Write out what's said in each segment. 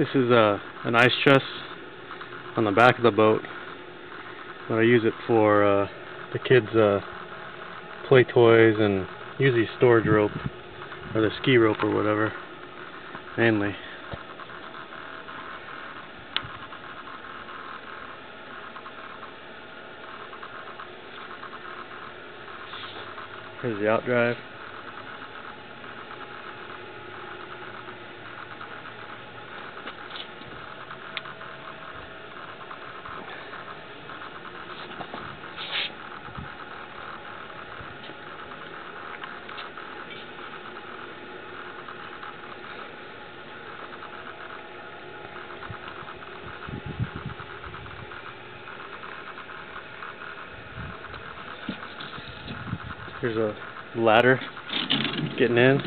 This is an ice chest on the back of the boat, but I use it for the kids' play toys and usually storage rope or the ski rope or whatever, mainly. Here's the outdrive. Here's a ladder getting in.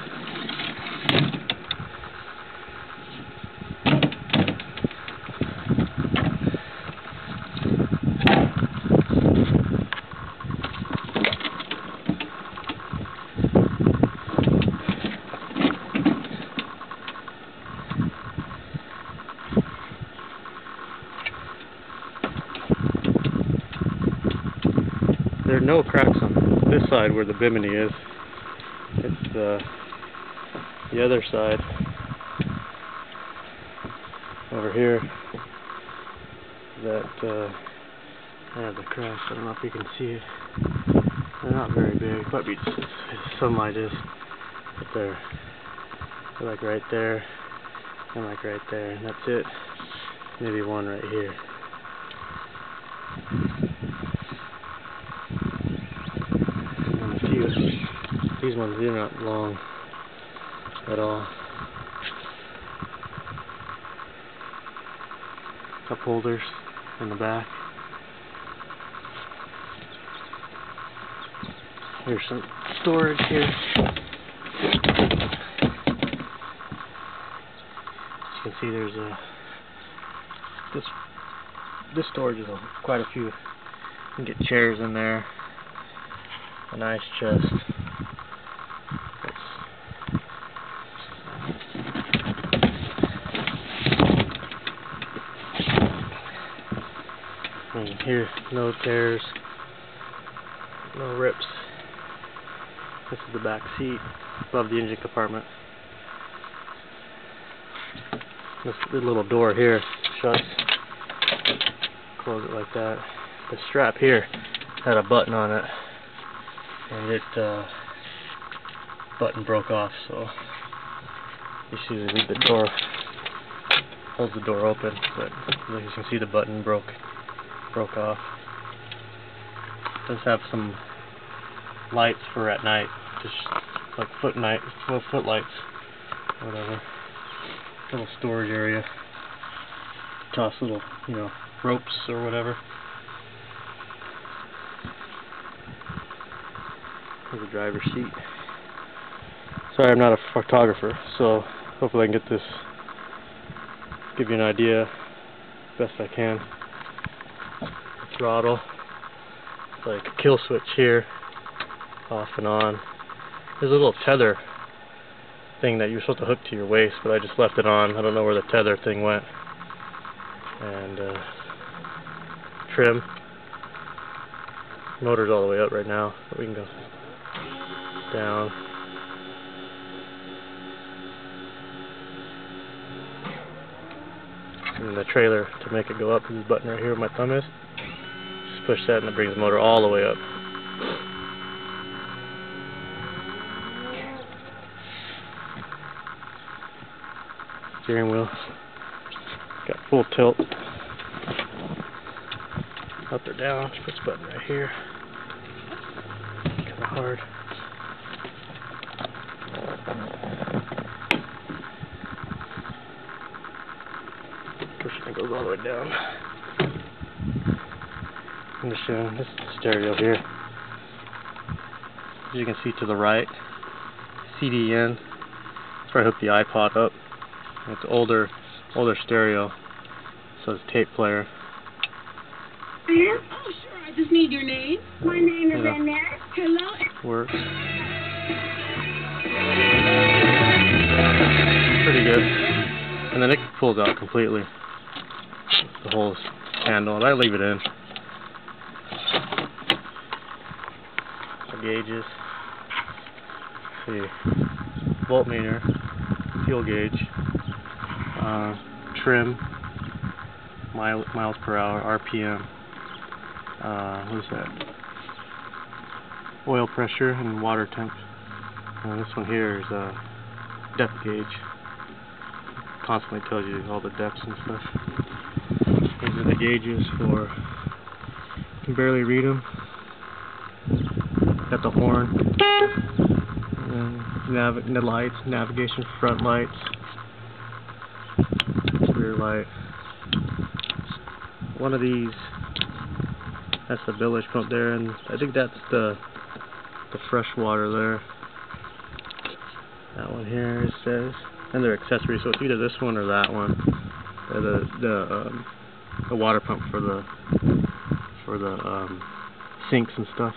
There are no cracks on this side where the bimini is. It's the other side over here that I have the cracks. I don't know if you can see it. They're not very big. Might be just sunlight is, but they're like right there and like right there, and that's it. Maybe one right here. These ones, they're not long at all. Cup holders in the back. Here's some storage here. As you can see, there's this storage is quite a few. You can get chairs in there. A nice chest. And here, no tears, no rips. This is the back seat above the engine compartment. This little door here shuts. Close it like that. The strap here had a button on it, and it button broke off, so you see they leave the door, holds the door open, but as you can see the button broke off. It does have some lights for at night, just like foot lights, whatever. Little storage area, toss little, ropes or whatever. Here's the driver's seat. Sorry, I'm not a photographer, so hopefully I can get this, give you an idea best I can. The throttle, it's like a kill switch here, off and on. There's a little tether thing that you're supposed to hook to your waist, but I just left it on. I don't know where the tether thing went. And trim. Motor's all the way up right now, but we can go down. And the trailer to make it go up is this button right here where my thumb is. Just push that and it brings the motor all the way up. Steering wheel. Got full tilt. Up or down. Just push the button right here. Kind of hard. Push it and it goes all the way down. I'm just showing this stereo here. As you can see to the right, CD in. That's where I hooked the iPod up. It's older stereo, so it's tape player. Oh, sure. I just need your name. My name is Annette. Hello. Works. Pretty good. and then it pulls out completely. The whole handle, and I leave it in. The gauges. Let's see, voltmeter, fuel gauge, trim, miles per hour, RPM. What is that? Oil pressure and water temp. This one here is a depth gauge. Constantly tells you all the depths and stuff. These are the gauges for. You can barely read them. Got the horn. And the lights, navigation, front lights, rear light. One of these. That's the bilge pump there, and I think that's the fresh water there. That one here it says, and they're accessories, so it's either this one or that one. The water pump for the sinks and stuff.